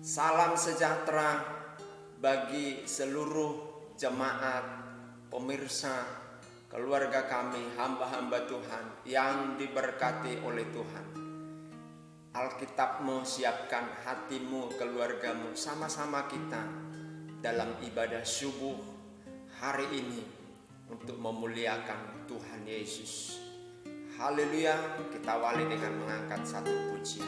Salam sejahtera bagi seluruh jemaat, pemirsa, keluarga kami, hamba-hamba Tuhan yang diberkati oleh Tuhan. Alkitabmu siapkan hatimu, keluargamu, sama-sama kita dalam ibadah subuh hari ini untuk memuliakan Tuhan Yesus. Haleluya, kita awali dengan mengangkat satu pujian.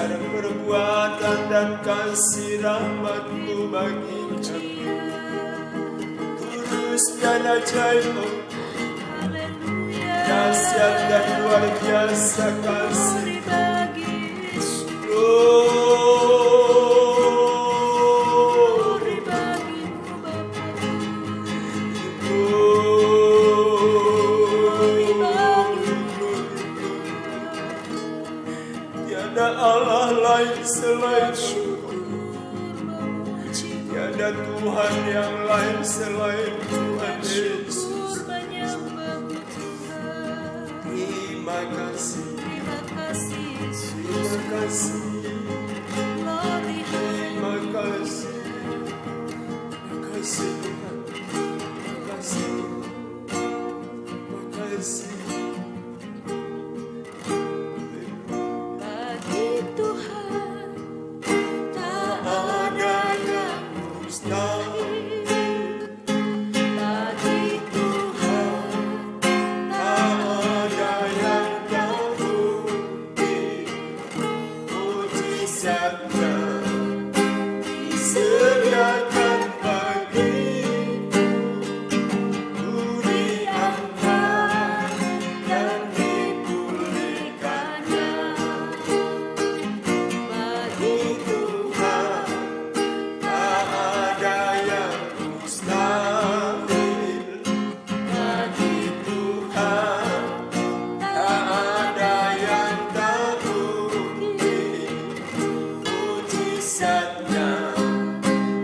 Perbuatan dan kasih rahmat-Mu bagi kami, kudus dan ajaib, dahsyat dan luar biasa kasih. Tiada Allah lain selain Engkau. Tiada Tuhan yang lain selain Tuhan Yesus. Terima kasih. Terima kasih Yesus. Terima kasih. Glory, Terima kasih. Terima kasih Tuhan. Terima kasih. Terima kasih. bagi Tuhan tak Ada yang mustahil. bagi Tuhan Ada yang tak mungkin. Mujizatnya disediakan bagiku. Ku diangkat dan dipulihkannya. bagi Tuhan tak ada yang mustahil. Bagi Tuhan tak ada yang tak mungkin. Mujizatnya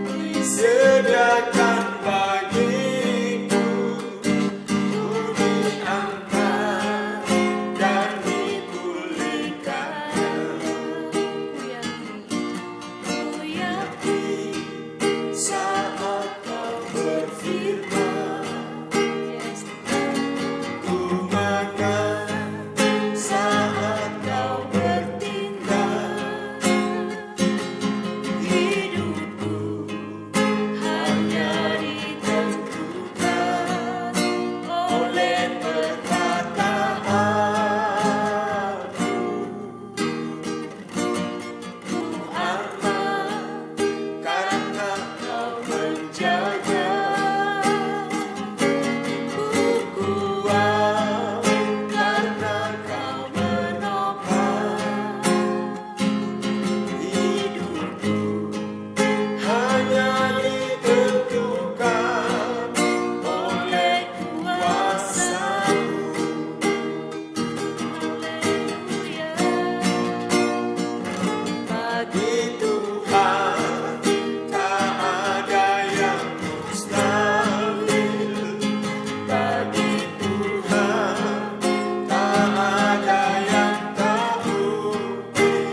disediakan bagiku. Ku diangkat dan dipulihkannya. ku yakin Saat kau berfirman, yes, ku makan. Saat kau bertindak, hidupku hanya ditentukan oleh perkataanmu. Ku aman karena kau menjaga. Ku kuat karena kau menopang. Hidupku hanya ditentukan oleh kuasa-Mu. Bagi Tuhan tak ada yang mustahil. Bagi Tuhan tak ada yang tak mungkin.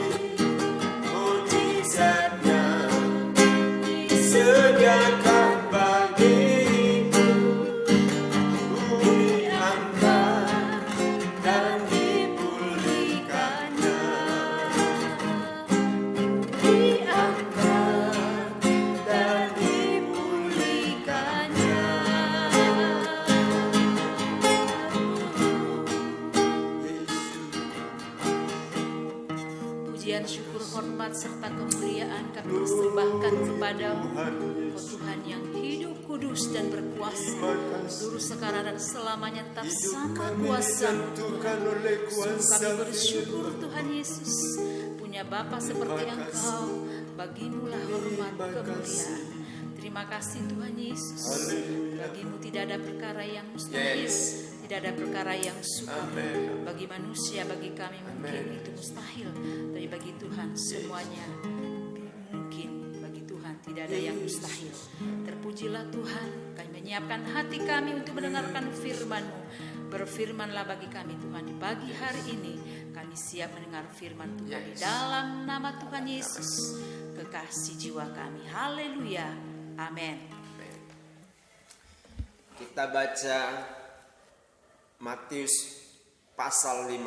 Mujizatnya disediakan bagiku. Ku diangkat dan dipulihkannya. Diangkat dan dipulihkannya. pujian, syukur, hormat serta kemuliaan kami persembahkan kepadamu, oh Tuhan yang hidup, kudus dan berkuasa, dulu sekarang dan selamanya tak sama kuasa-Mu Tuhan. Sungguh kami bersyukur Tuhan Yesus, punya Bapa seperti Engkau, bagimu lah hormat kemuliaan. Terima kasih Tuhan Yesus, bagimu tidak ada perkara yang mustahil, tidak ada perkara yang sukar. Bagi manusia, bagi kami mungkin itu mustahil, tapi bagi Tuhan semuanya mungkin. Bagi Tuhan tidak ada yang mustahil. Terpujilah Tuhan, kami menyiapkan hati kami untuk mendengarkan firman-Mu. Berfirmanlah bagi kami Tuhan di pagi hari ini. Kami siap mendengar firman Tuhan di dalam nama Tuhan Yesus, kekasih jiwa kami. Haleluya. Amin. Kita baca Matius pasal 15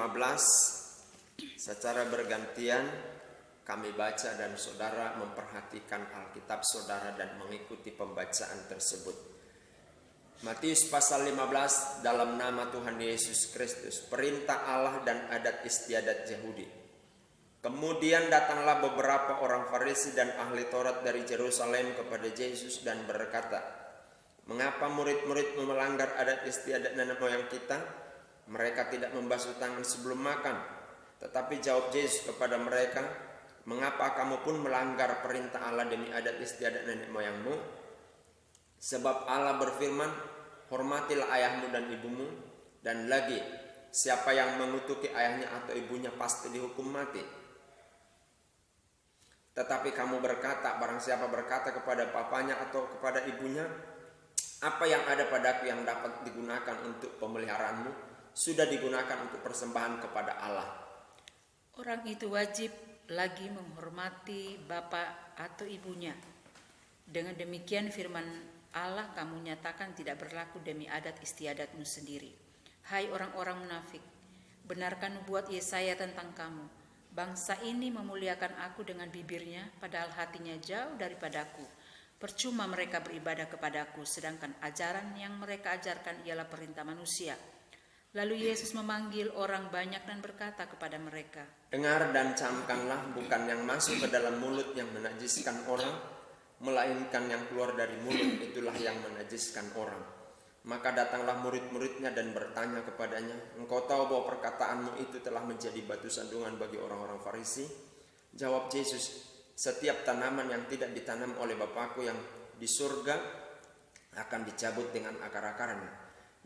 secara bergantian. Kami baca dan saudara memperhatikan Alkitab saudara dan mengikuti pembacaan tersebut. Matius pasal 15 dalam nama Tuhan Yesus Kristus, perintah Allah dan adat istiadat Yahudi. Kemudian datanglah beberapa orang Farisi dan ahli Taurat dari Yerusalem kepada Yesus dan berkata, "Mengapa murid-muridmu melanggar adat istiadat nenek moyang kita? Mereka tidak membasuh tangan sebelum makan." Tetapi jawab Yesus kepada mereka, "Mengapa kamu pun melanggar perintah Allah demi adat istiadat nenek moyangmu? Sebab Allah berfirman, hormatilah ayahmu dan ibumu, dan lagi, siapa yang mengutuki ayahnya atau ibunya pasti dihukum mati. Tetapi kamu berkata, barang siapa berkata kepada papanya atau kepada ibunya, apa yang ada padaku yang dapat digunakan untuk pemeliharaanmu, sudah digunakan untuk persembahan kepada Allah. Orang itu wajib lagi menghormati bapa atau ibunya. Dengan demikian firman Allah kamu nyatakan tidak berlaku demi adat istiadatmu sendiri. Hai orang-orang munafik, benarkan nubuat Yesaya tentang kamu. Bangsa ini memuliakan aku dengan bibirnya, padahal hatinya jauh daripadaku. Percuma mereka beribadah kepadaku, sedangkan ajaran yang mereka ajarkan ialah perintah manusia. Lalu Yesus memanggil orang banyak dan berkata kepada mereka, dengar dan camkanlah, bukan yang masuk ke dalam mulut yang menajiskan orang, melainkan yang keluar dari mulut, itulah yang menajiskan orang. Maka datanglah murid-muridnya dan bertanya kepadanya, engkau tahu bahwa perkataanmu itu telah menjadi batu sandungan bagi orang-orang Farisi? Jawab Yesus, setiap tanaman yang tidak ditanam oleh Bapakku yang di surga akan dicabut dengan akar-akarnya.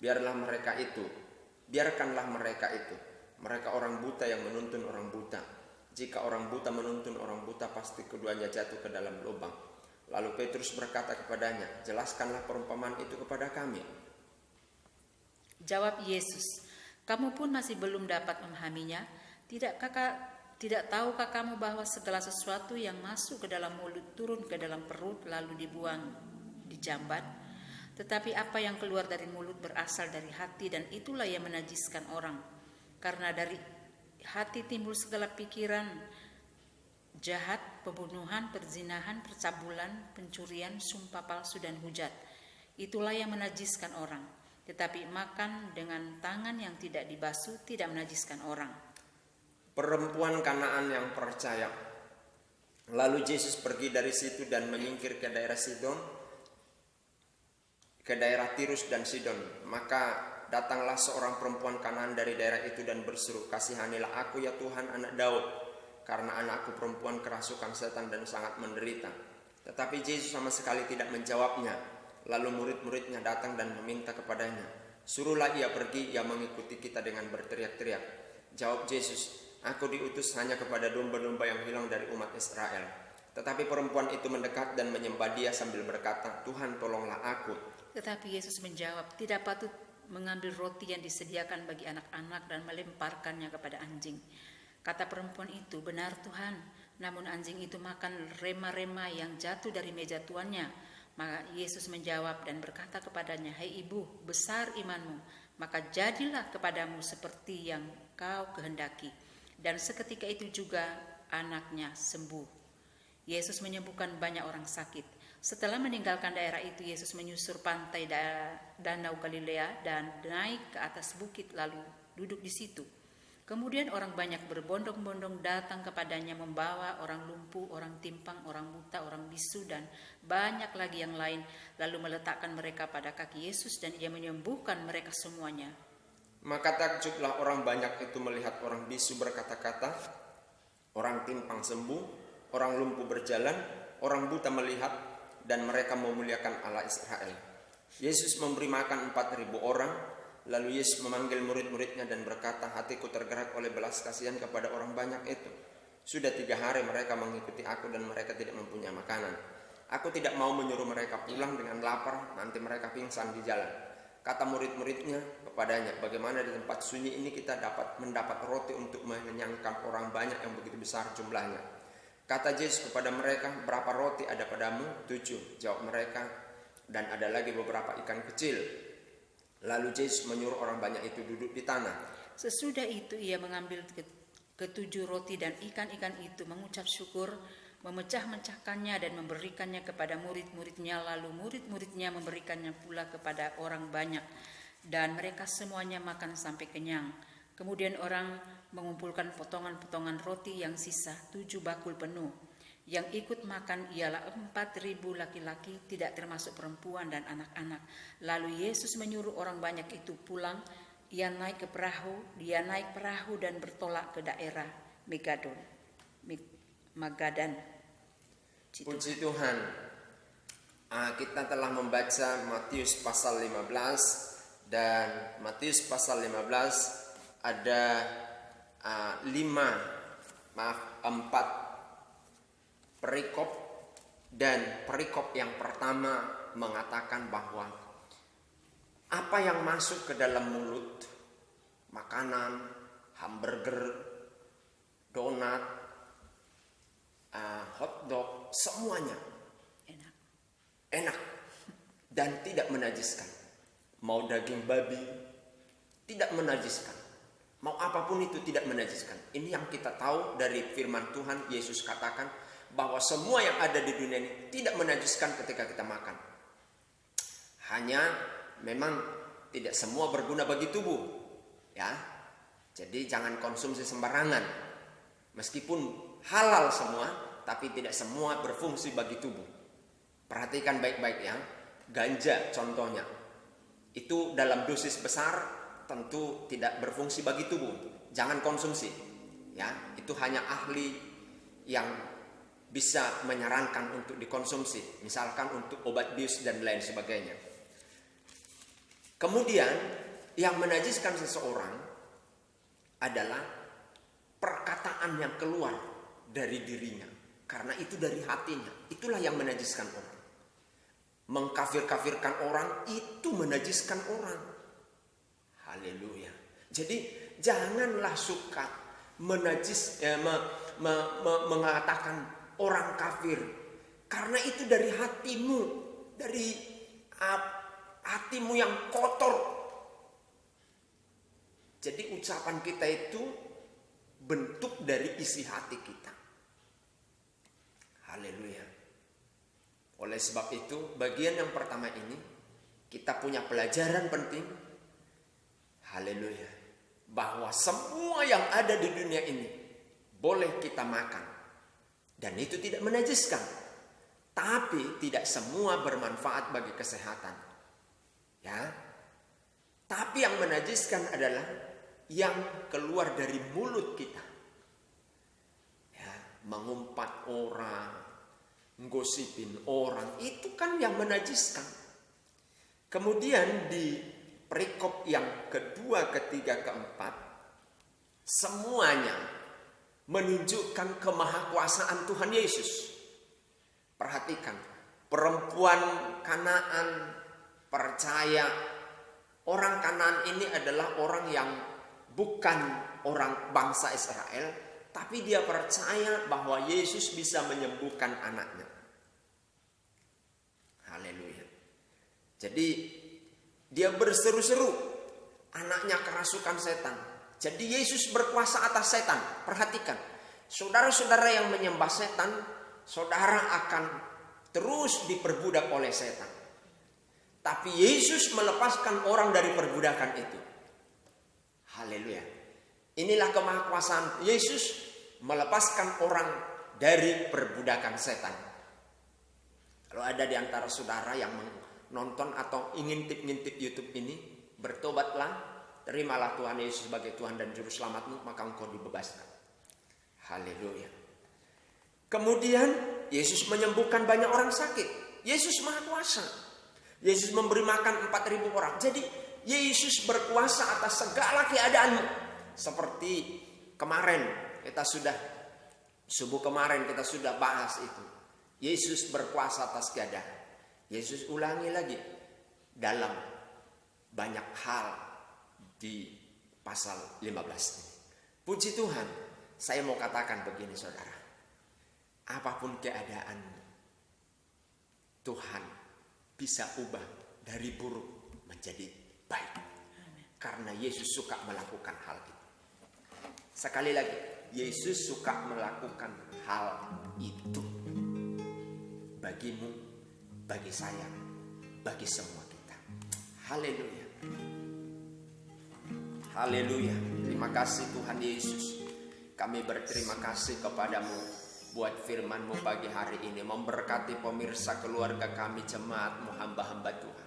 Biarkanlah mereka itu. Mereka orang buta yang menuntun orang buta. Jika orang buta menuntun orang buta, pasti keduanya jatuh ke dalam lubang. Lalu Petrus berkata kepadanya, jelaskanlah perumpamaan itu kepada kami. Jawab Yesus, kamu pun masih belum dapat memahaminya? Tidak tahukah kamu bahwa segala sesuatu yang masuk ke dalam mulut turun ke dalam perut lalu dibuang, dijambat? Tetapi apa yang keluar dari mulut berasal dari hati, dan itulah yang menajiskan orang. Karena dari hati timbul segala pikiran jahat, pembunuhan, perzinahan, percabulan, pencurian, sumpah palsu, dan hujat. Itulah yang menajiskan orang. Tetapi makan dengan tangan yang tidak dibasuh tidak menajiskan orang. Perempuan Kanaan yang percaya. Lalu Yesus pergi dari situ dan menyingkir ke daerah Sidon, ke daerah Tirus dan Sidon. Maka datanglah seorang perempuan Kanaan dari daerah itu dan berseru, kasihanilah aku ya Tuhan, anak Daud, karena anakku perempuan kerasukan setan dan sangat menderita. Tetapi Yesus sama sekali tidak menjawabnya. Lalu murid-muridnya datang dan meminta kepadanya, suruhlah ia pergi, ia mengikuti kita dengan berteriak-teriak. Jawab Yesus, aku diutus hanya kepada domba-domba yang hilang dari umat Israel. Tetapi perempuan itu mendekat dan menyembah dia sambil berkata, Tuhan tolonglah aku. Tetapi Yesus menjawab, tidak patut mengambil roti yang disediakan bagi anak-anak dan melemparkannya kepada anjing. Kata perempuan itu, benar Tuhan, namun anjing itu makan rema-rema yang jatuh dari meja tuannya. Maka Yesus menjawab dan berkata kepadanya, hai ibu, besar imanmu, maka jadilah kepadamu seperti yang kau kehendaki. Dan seketika itu juga anaknya sembuh. Yesus menyembuhkan banyak orang sakit. Setelah meninggalkan daerah itu, Yesus menyusur pantai Danau Galilea dan naik ke atas bukit lalu duduk di situ. Kemudian orang banyak berbondong-bondong datang kepadanya membawa orang lumpuh, orang timpang, orang buta, orang bisu, dan banyak lagi yang lain. Lalu meletakkan mereka pada kaki Yesus dan ia menyembuhkan mereka semuanya. Maka takjublah orang banyak itu melihat orang bisu berkata-kata, orang timpang sembuh, orang lumpuh berjalan, orang buta melihat, dan mereka memuliakan Allah Israel. Yesus memberi makan 4.000 orang. Lalu Yesus memanggil murid-muridnya dan berkata, hatiku tergerak oleh belas kasihan kepada orang banyak itu. Sudah 3 hari mereka mengikuti aku dan mereka tidak mempunyai makanan. Aku tidak mau menyuruh mereka pulang dengan lapar, nanti mereka pingsan di jalan. Kata murid-muridnya kepadanya, bagaimana di tempat sunyi ini kita dapat mendapat roti untuk mengenyangkan orang banyak yang begitu besar jumlahnya. Kata Yesus kepada mereka, berapa roti ada padamu? 7, jawab mereka, dan ada lagi beberapa ikan kecil. Lalu Yesus menyuruh orang banyak itu duduk di tanah. Sesudah itu ia mengambil ke-7 roti dan ikan-ikan itu, mengucap syukur, memecah-mecahkannya dan memberikannya kepada murid-muridnya. Lalu murid-muridnya memberikannya pula kepada orang banyak, dan mereka semuanya makan sampai kenyang. Kemudian orang mengumpulkan potongan-potongan roti yang sisa, 7 bakul penuh. Yang ikut makan ialah 4.000 laki-laki, tidak termasuk perempuan dan anak-anak. Lalu Yesus menyuruh orang banyak itu pulang. Dia naik perahu dan bertolak ke daerah Magadan. Puji Tuhan. Kita telah membaca Matius pasal 15, dan Matius pasal 15 ada 4 perikop, dan perikop yang pertama mengatakan bahwa apa yang masuk ke dalam mulut, makanan, hamburger, donat, hotdog, semuanya enak dan tidak menajiskan. Mau daging babi tidak menajiskan, mau apapun itu tidak menajiskan. Ini yang kita tahu dari firman Tuhan. Yesus katakan bahwa semua yang ada di dunia ini tidak menajiskan ketika kita makan. Hanya memang tidak semua berguna bagi tubuh, ya. Jadi jangan konsumsi sembarangan. Meskipun halal semua, tapi tidak semua berfungsi bagi tubuh. Perhatikan baik-baik ya. Ganja contohnya, itu dalam dosis besar tentu tidak berfungsi bagi tubuh. Jangan konsumsi, ya. Itu hanya ahli yang bisa menyarankan untuk dikonsumsi, misalkan untuk obat bius dan lain sebagainya. Kemudian yang menajiskan seseorang adalah perkataan yang keluar dari dirinya, karena itu dari hatinya. Itulah yang menajiskan orang. Mengkafir-kafirkan orang itu menajiskan orang. Haleluya. Jadi janganlah suka mengatakan orang kafir, karena itu dari hatimu, dari hatimu yang kotor. Jadi ucapan kita itu bentuk dari isi hati kita. Haleluya. Oleh sebab itu, bagian yang pertama ini kita punya pelajaran penting. Haleluya. Bahwa semua yang ada di dunia ini boleh kita makan, dan itu tidak menajiskan. Tapi tidak semua bermanfaat bagi kesehatan. Ya. Tapi yang menajiskan adalah yang keluar dari mulut kita. Ya, mengumpat orang, menggosipin orang, itu kan yang menajiskan. Kemudian di perikop yang kedua, ketiga, keempat, semuanya menunjukkan kemahakuasaan Tuhan Yesus. Perhatikan, perempuan Kanaan percaya. Orang Kanaan ini adalah orang yang bukan orang bangsa Israel, tapi dia percaya bahwa Yesus bisa menyembuhkan anaknya. Haleluya. Jadi dia berseru-seru, anaknya kerasukan setan. Jadi Yesus berkuasa atas setan. Perhatikan, saudara-saudara yang menyembah setan, saudara akan terus diperbudak oleh setan. Tapi Yesus melepaskan orang dari perbudakan itu. Haleluya. Inilah kemahakuasaan Yesus, melepaskan orang dari perbudakan setan. Kalau ada di antara saudara yang menonton atau ngintip YouTube ini, bertobatlah, terimalah Tuhan Yesus sebagai Tuhan dan Juru Selamatmu, maka engkau dibebaskan. Haleluya. Kemudian Yesus menyembuhkan banyak orang sakit. Yesus maha kuasa. Yesus memberi makan 4.000 orang. Jadi Yesus berkuasa atas segala keadaanmu. Seperti kemarin subuh kemarin kita sudah bahas itu. Yesus berkuasa atas keadaan. Yesus ulangi lagi dalam banyak hal di pasal 15 ini. Puji Tuhan, saya mau katakan begini saudara. Apapun keadaan, Tuhan bisa ubah dari buruk menjadi baik. Karena Yesus suka melakukan hal itu. Sekali lagi, Yesus suka melakukan hal itu. Bagimu, bagi saya, bagi semua kita. Haleluya. Haleluya. Terima kasih Tuhan Yesus. Kami berterima kasih kepadamu buat firman-Mu pagi hari ini, memberkati pemirsa, keluarga kami, jemaat-Mu, hamba-hamba Tuhan.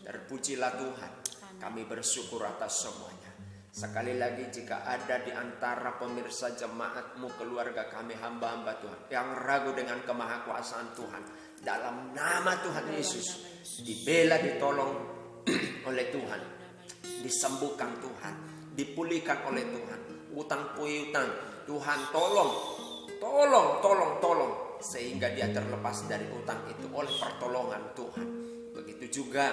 Terpujilah Tuhan. Kami bersyukur atas semuanya. Sekali lagi, jika ada di antara pemirsa, jemaat-Mu, keluarga kami, hamba-hamba Tuhan yang ragu dengan kemahakuasaan Tuhan, dalam nama Tuhan Yesus, dibela, ditolong oleh Tuhan, disembuhkan Tuhan, dipulihkan oleh Tuhan. Utang piutang, Tuhan tolong sehingga dia terlepas dari utang itu oleh pertolongan Tuhan. Begitu juga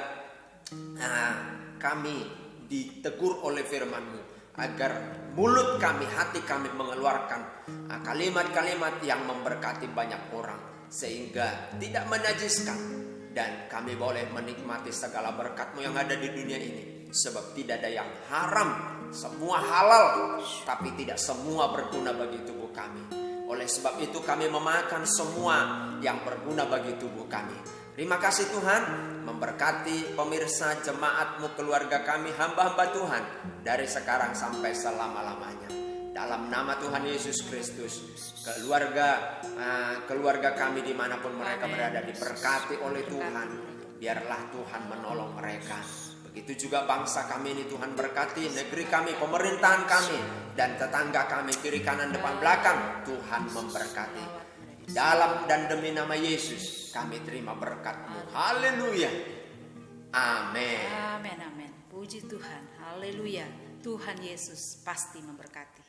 kami ditegur oleh firman-Mu agar mulut kami, hati kami mengeluarkan kalimat-kalimat yang memberkati banyak orang sehingga tidak menajiskan, dan kami boleh menikmati segala berkat-Mu yang ada di dunia ini, sebab tidak ada yang haram, semua halal, tapi tidak semua berguna bagi tubuh kami. Oleh sebab itu kami memakan semua yang berguna bagi tubuh kami. Terima kasih Tuhan, memberkati pemirsa, jemaat-Mu, keluarga kami, hamba-hamba Tuhan dari sekarang sampai selama-lamanya. Dalam nama Tuhan Yesus Kristus, keluarga kami dimanapun mereka berada diberkati oleh Tuhan. Biarlah Tuhan menolong mereka. Begitu juga bangsa kami ini Tuhan berkati, negeri kami, pemerintahan kami, dan tetangga kami, kiri kanan depan belakang, Tuhan memberkati. Dalam dan demi nama Yesus kami terima berkat-Mu. Haleluya. Amin. Amin, amin. Puji Tuhan. Haleluya. Tuhan Yesus pasti memberkati.